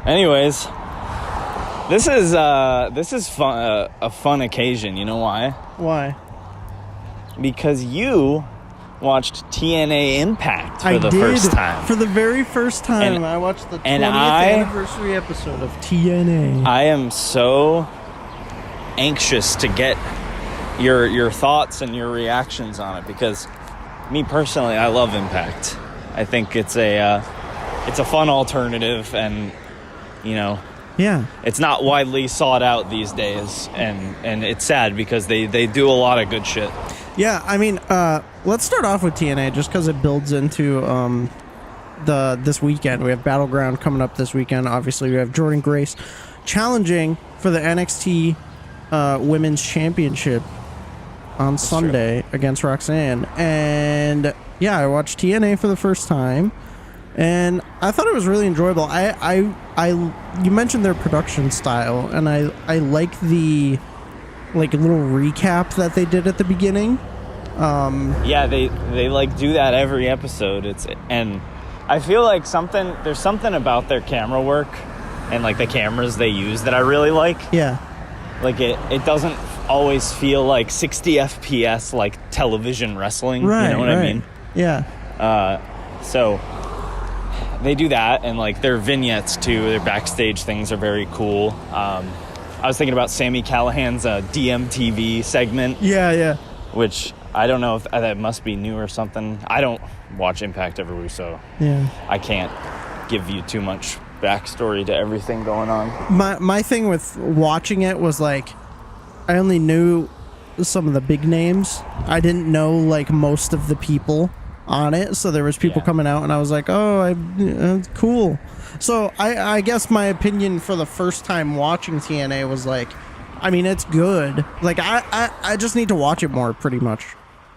Anyways, this is fun, a fun occasion. You know why? Why? Because you watched TNA Impact for the first time. For the very first time, I watched the 20th anniversary episode of TNA. I am so anxious to get your thoughts and your reactions on it, because me personally, I love Impact. I think it's a fun alternative, and it's not widely sought out these days, and it's sad because they do a lot of good shit. Yeah, I mean, let's start off with TNA just because it builds into this weekend. We have Battleground coming up this weekend. Obviously, we have Jordynne Grace challenging for the NXT Women's Championship on Sunday against Roxanne. And yeah, I watched TNA for the first time, and I thought it was really enjoyable. You mentioned their production style, and I like the little recap that they did at the beginning. Yeah, they do that every episode. And I feel like there's something about their camera work and the cameras they use that I really like. Yeah. It doesn't always feel like 60 FPS like television wrestling. Right, you know what I mean? Yeah. So they do that, and their vignettes too, their backstage things are very cool. I was thinking about Sami Callihan's DMTV segment. Yeah. Which I don't know if that must be new or something. I don't watch Impact every week, so I can't give you too much backstory to everything going on. My thing with watching it was I only knew some of the big names. I didn't know most of the people on it, so there was people coming out, and I was like, cool. So I guess my opinion for the first time watching TNA was it's good. I just need to watch it more, pretty much,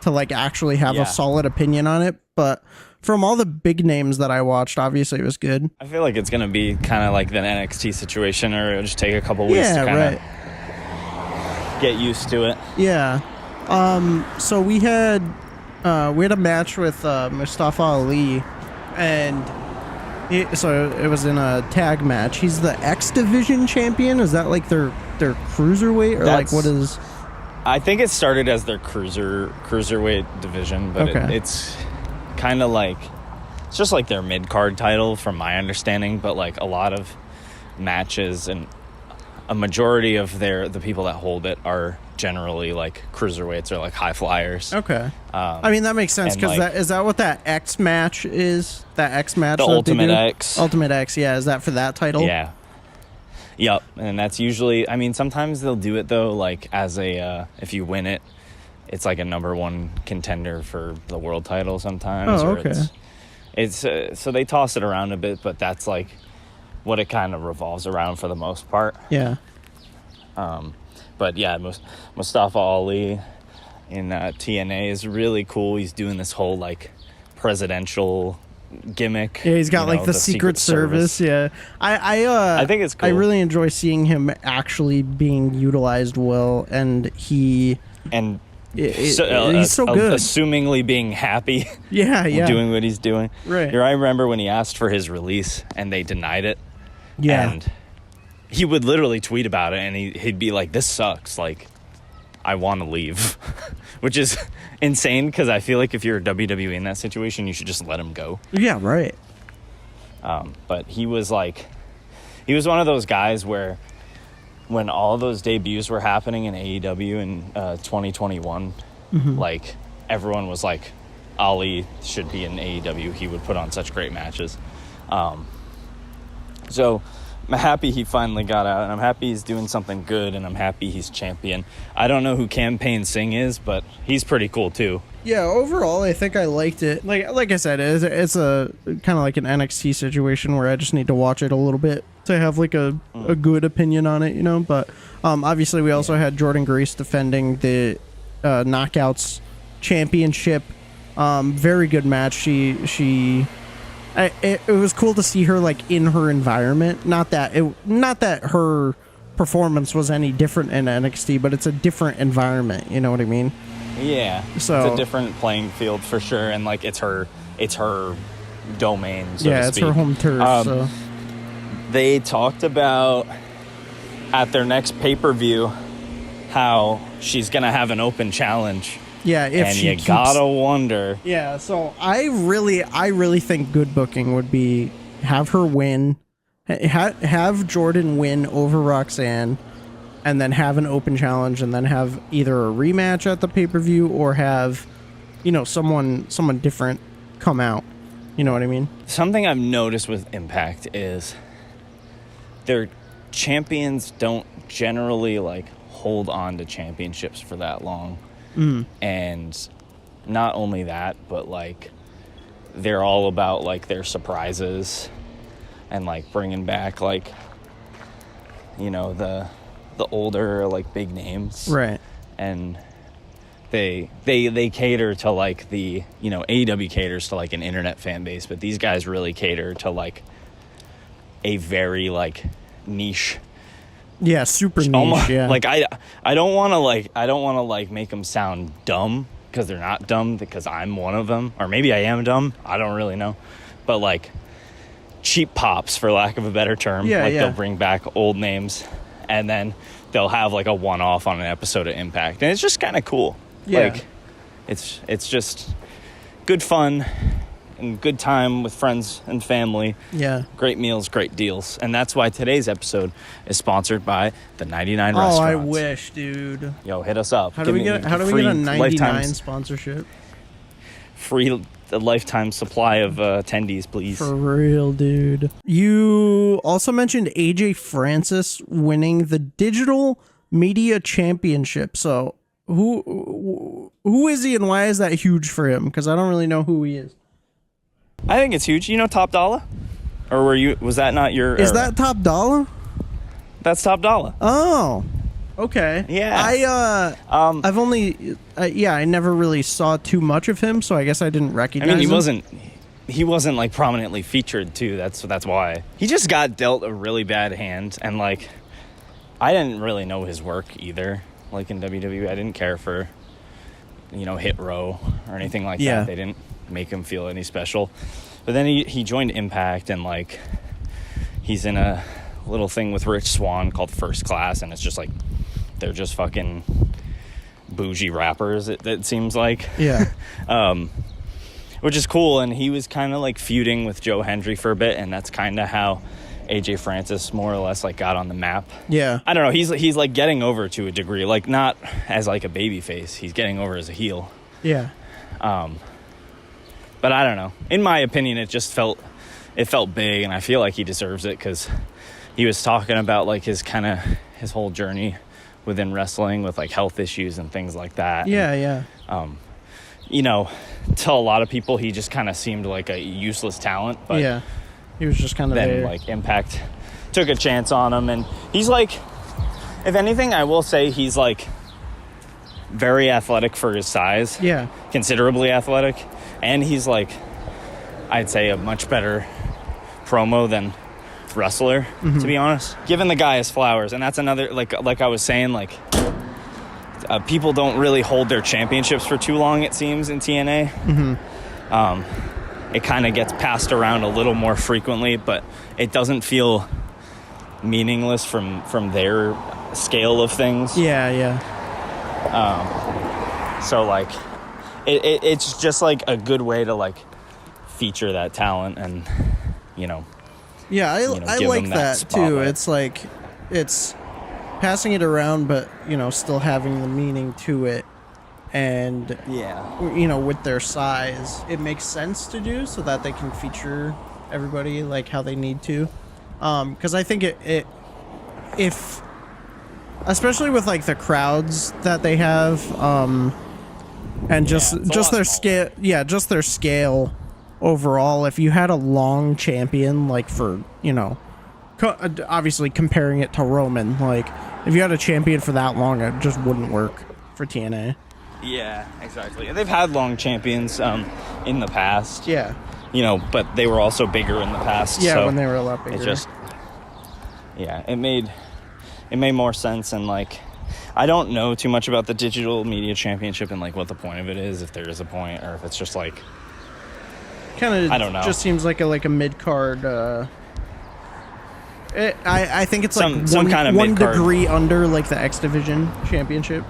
to actually have a solid opinion on it. But from all the big names that I watched, obviously it was good. I feel like it's gonna be kind of like the NXT situation, or it'll just take a couple weeks to kind of get used to it. Yeah. So we had a match with Mustafa Ali, and so it was in a tag match. He's the X Division champion. Is that their cruiserweight, or what is? I think it started as their cruiserweight division, but it's kind of it's just their mid-card title from my understanding. But a lot of matches and a majority of the people that hold it are generally cruiserweights or high flyers. Okay. That makes sense, because is that what that X match is? That X match, the Ultimate X. Ultimate X, yeah. Is that for that title? Yeah. Yep. And that's usually, sometimes they'll do it though, as a if you win it, it's a number one contender for the world title sometimes. Oh, okay. It's so they toss it around a bit, but that's what it kind of revolves around for the most part. Yeah. But yeah, Mustafa Ali in TNA is really cool. He's doing this whole presidential gimmick. Yeah, he's got the Secret Service. Yeah, I think it's cool. I really enjoy seeing him actually being utilized well, and he's so good. Assumingly being happy. Yeah. Doing what he's doing. Right. I remember when he asked for his release and they denied it. Yeah. And he would literally tweet about it, and he'd be like, "This sucks. I want to leave," which is insane, because I feel like if you're WWE in that situation, you should just let him go. Yeah, right. But he was one of those guys where when all those debuts were happening in AEW in 2021, everyone was like, Ali should be in AEW. He would put on such great matches. So I'm happy he finally got out, and I'm happy he's doing something good, and I'm happy he's champion. I don't know who Campaign Singh is, but he's pretty cool too. Yeah, overall, I think I liked it. Like I said, it's a kind of like an NXT situation where I just need to watch it a little bit to have a good opinion on it, But obviously, we also had Jordynne Grace defending the Knockouts Championship. Very good match. It was cool to see her in her environment. Not that her performance was any different in NXT, but it's a different environment. You know what I mean? Yeah. So it's a different playing field for sure, and it's her domain. So to it's speak. her home turf. So they talked about at their next pay-per-view how she's gonna have an open challenge. Yeah, if and she you gotta wonder. Yeah, so I really think good booking would be have her win, have Jordan win over Roxanne, and then have an open challenge, and then have either a rematch at the pay-per-view or have, someone different come out. You know what I mean? Something I've noticed with Impact is their champions don't generally hold on to championships for that long. And not only that, but they're all about their surprises and bringing back the older big names, right? And they cater to the AEW caters to an internet fan base, but these guys really cater to a very niche. Yeah, super niche. Almost, yeah. I don't want to make them sound dumb, because they're not dumb, because I'm one of them, or maybe I am dumb. I don't really know, but cheap pops, for lack of a better term. They'll bring back old names, and then they'll have a one-off on an episode of Impact, and it's just kind of cool. Yeah, it's just good fun and good time with friends and family. Yeah. Great meals, great deals. And that's why today's episode is sponsored by the 99 Restaurants. Oh, I wish, dude. Yo, hit us up. How do we get a 99 sponsorship? Free lifetime supply of attendees, please. For real, dude. You also mentioned AJ Francis winning the Digital Media Championship. So who is he, and why is that huge for him? Because I don't really know who he is. I think it's huge. You know Top Dollar? Or was that not your... Is that Top Dollar? That's Top Dollar. Oh, okay. Yeah. I never really saw too much of him, so I guess I didn't recognize him. He wasn't prominently featured too. That's why. He just got dealt a really bad hand, and I didn't really know his work either. In WWE, I didn't care for Hit Row or anything like that. They didn't make him feel any special. But then he joined Impact, and he's in a little thing with Rich Swann called First Class, and it's just they're just fucking bougie rappers, it seems like. Yeah. Which is cool, and he was kind of feuding with Joe Hendry for a bit, and that's kind of how AJ Francis more or less got on the map. Yeah. I don't know, he's getting over to a degree, not as a baby face, he's getting over as a heel. Yeah. But I don't know. In my opinion, it felt big, and I feel like he deserves it, because he was talking about his whole journey within wrestling with health issues and things like that. Yeah, and, to a lot of people, he just kind of seemed like a useless talent. But yeah, he was just kind of then there. Impact took a chance on him, and he's if anything, I will say he's very athletic for his size. Yeah, considerably athletic. And he's I'd say a much better promo than wrestler, to be honest. Giving the guy his flowers, and that's another like I was saying, people don't really hold their championships for too long, it seems, in TNA. It kind of gets passed around a little more frequently, but it doesn't feel meaningless from their scale of things. Yeah. So it's just a good way to feature that talent, and yeah, I like that too. It's it's passing it around, but still having the meaning to it, and with their size, it makes sense to do so that they can feature everybody how they need to, because I think if especially with the crowds that they have, and just their scale, just their scale overall. If you had a long champion, for obviously comparing it to Roman, if you had a champion for that long, it just wouldn't work for TNA. Yeah, exactly. They've had long champions in the past. Yeah. But they were also bigger in the past. Yeah, so when they were a lot bigger. It just, it made more sense, and I don't know too much about the Digital Media Championship and what the point of it is, if there is a point, or if it's just kind of, I don't know, just seems like a mid card. I think it's like some kind of one mid-card. degree under like the X Division championship.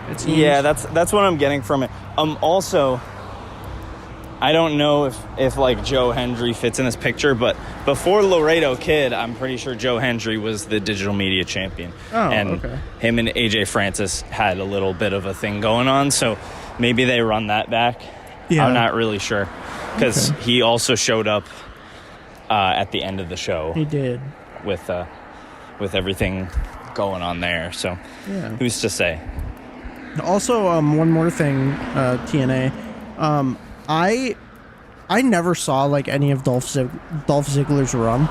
It seems. Yeah, that's what I'm getting from it. Also, I don't know if like Joe Hendry fits in this picture, but before Laredo Kid, I'm pretty sure Joe Hendry was the digital media champion. Oh, and okay. him and AJ Francis had a little bit of a thing going on, so maybe they run that back. Yeah. I'm not really sure, because he also showed up at the end of the show. He did. With everything going on there, so who's to say? Also, one more thing, TNA. I never saw like any of Dolph Ziggler's run,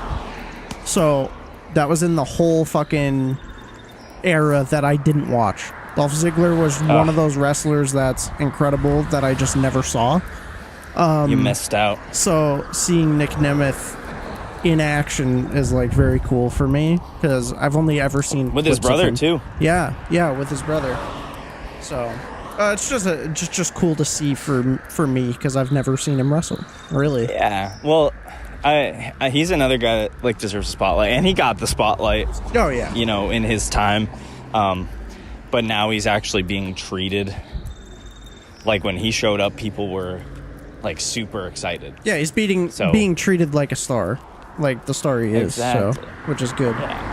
so that was in the whole fucking era that I didn't watch. Dolph Ziggler was one of those wrestlers that's incredible that I just never saw. You missed out. So seeing Nick Nemeth in action is like very cool for me, because I've only ever seen with his brother too. Yeah, with his brother. So it's just cool to see for me, because I've never seen him wrestle, really. Yeah, well, he's another guy that like deserves a spotlight, and he got the spotlight. Oh yeah, in his time, but now he's actually being treated. Like when he showed up, people were like super excited. Yeah, he's being treated like a star, like the star he is. Exactly. So, which is good. Yeah.